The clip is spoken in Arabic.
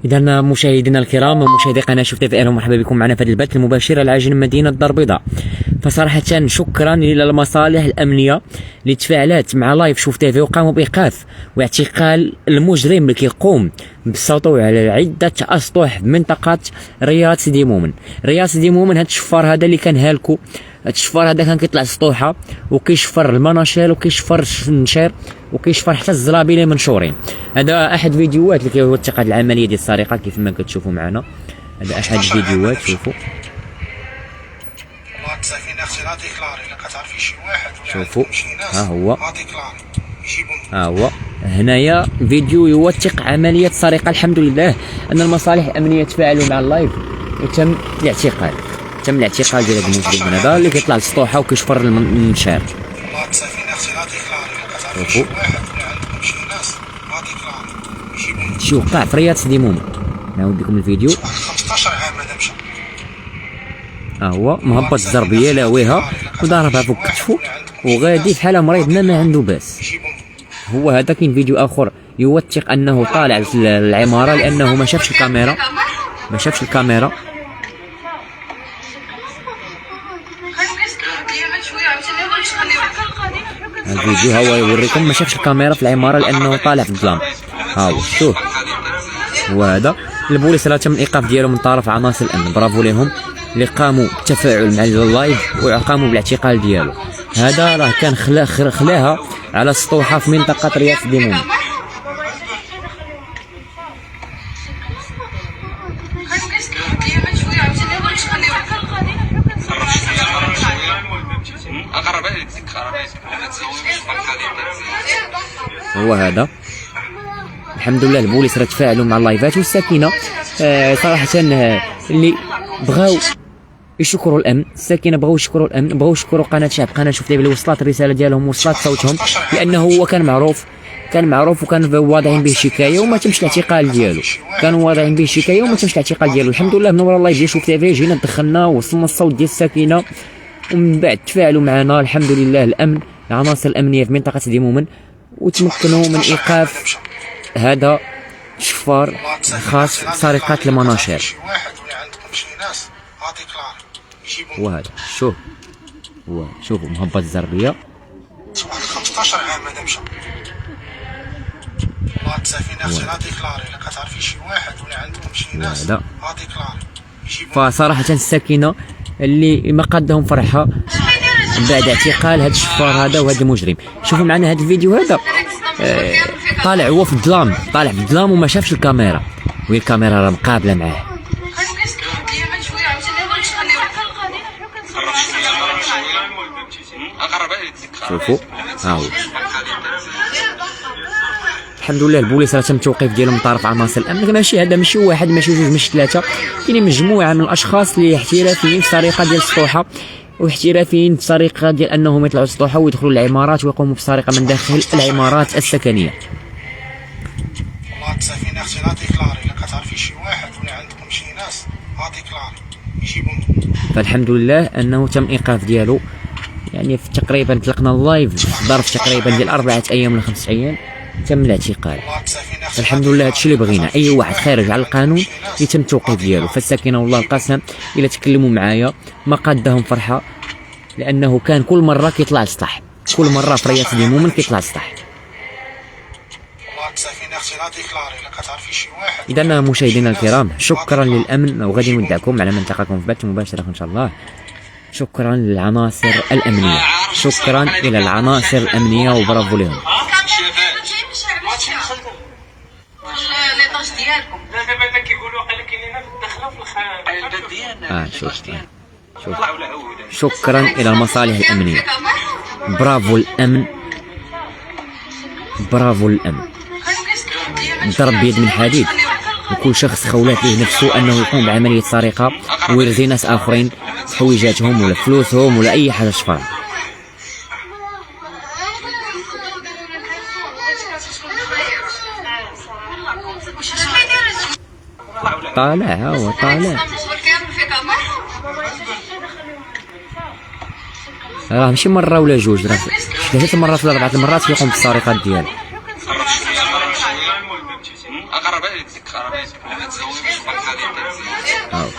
إذا مشاهدينا الكرام ومشاهدي قناة شوف تيفي، أهلا ومرحبا بكم معنا في هذا البث المباشر العاجل من مدينة الدار البيضاء. فصراحة شكرا للمصالح الأمنية اللي تفاعلت مع لايف شوف تيفي وقاموا بإيقاف واعتقال المجرم اللي كيقوم بالسطو على عدة أسطح في منطقة رياض سيدي مومن. رياض سيدي مومن، هاد الشفار هذا اللي كان هالكو، هاد الشفار هذا كان كيطلع سطوحة وكيشفر المناشير وكيشفر النشير وكيشفر حتى الزرابي اللي منشورين. هذا احد فيديوهات اللي كيوثق هذه العمليه ديال السرقه كيف ما كتشوفوا معنا. هذا احد الفيديوهات، شوفوا شوفوا ها هو هنايا فيديو يوثق عمليه سرقه. الحمد لله ان المصالح الامنيه تفاعلوا مع اللايف وتم الاعتقال. تم الاعتقال ديال هذا المجرم هذا اللي كيطلع للسطوحه وكيشفر النشير. شوفوا شي وقع في رياض سيدي مومن. نعاود لكم الفيديو. 15 عام هذا مشى. ها هو مهبط الزربيه لاويها وضاربها فوق كتفو وغادي في حاله مريض ما عنده باس. هو هذا. كاين فيديو اخر يوثق انه طالع العماره لانه ما شافش الكاميرا. الفيديو هو يوريكم ما شافش الكاميرا في العماره لانه طالع في الظلام. ها هو شوف، هو هذا. البوليس راه تم الايقاف ديالو من طرف عناصر الامن. برافو لهم اللي قاموا بالتفاعل مع اللايف وقاموا بالاعتقال ديالو. هذا راه كان خلاها على السطوحه في منطقه رياض سيدي مومن. هو هذا. الحمد لله البوليس راه تفاعلوا مع اللايفات والساكنه. صراحه اللي بغاو يشكروا الامن، الساكنه بغاو يشكروا الامن، بغاو يشكروا قناه شعب، قناه شوف تيفي اللي وصلت الرساله ديالهم، وصلت صوتهم، لانه هو كان معروف وكان واضعين به شكايه وما تمش الاعتقال ديالو. كانوا واضعين به شكايه وما تمش الاعتقال ديالو. الحمد لله من ورا اللايف ديال شوف تيفي جينا دخلنا وصلنا الصوت ديال الساكنه ومن بعد تفاعلوا معنا. الحمد لله الامن، العناصر الامنيه في منطقه سيدي مومن، وتمكنوا من ايقاف هذا الشفار خاص بسرقه المناشير. وهذا شوفوا مهبط الزربيه. 15 عام هذا مشى. الله تسافي نفسي لا ديكلاري. الا كتعرفي شي واحد ولا عندكم شي ناس لا ديكلاري. فصراحه الساكنه اللي ما قدهم فرحه بعد اعتقال هذا الشفار هذا وهذا المجرم. شوفوا معنا هذا الفيديو هذا. طالع هو في الظلام، وما شافش الكاميرا، وهي الكاميرا راه مقابله معاه. شوفوا ها هو. الحمد لله البوليس راه تم التوقيف ديالهم من طرف عناصر الامن. ماشي واحد، ماشي جوج، ماشي ثلاثه، كاينين مجموعه من الاشخاص اللي احترافيين في السرقه ديال السطوحه، واحترافيين في السرقه ديال انهم يطلعوا السطوحه ويدخلوا العمارات ويقوموا بالسرقه من داخل العمارات السكنيه. الله تسافي نفسي لا ديكلاري. الا كتعرفي شي واحد ولا عندكم شي ناس لا ديكلاري يجيبهم. فالحمد لله انه تم ايقاف ديالو. يعني في تقريبا طلقنا اللايف في ظرف تقريبا ديال 4 ايام ولا 5 ايام تم الاعتقال. الحمد لله هادشي اللي بغينا. اي واحد خارج على القانون يتم التوقيف ديالو. فالساكنه والله القسم الا تكلموا معايا ما قادهم فرحه، لانه كان كل مره كيطلع للسطح، كل مره في رياض سيدي مومن كيطلع للسطح. اذا مشاهدينا الكرام شكرا للامن، وغادي نودعكم على منطقتكم في بث مباشر ان شاء الله. شكرا للعناصر الامنيه، شكرا الى العناصر الامنيه وبرافو لهم. شكرا الى المصالح الامنيه. برافو الامن، برافو الامن. ضرب بيد من حديد، وكل شخص خولات ليه نفسه انه يقوم بعمليه سرقه ويرضي ناس اخرين حويجاتهم ولا فلوسهم ولا اي حاجه شفار. طالع هو طالع. راه ماشي مره ولا جوج، راه 3 مرات ولا 4 مرات كيقوم بالسرقات ديالو. هاو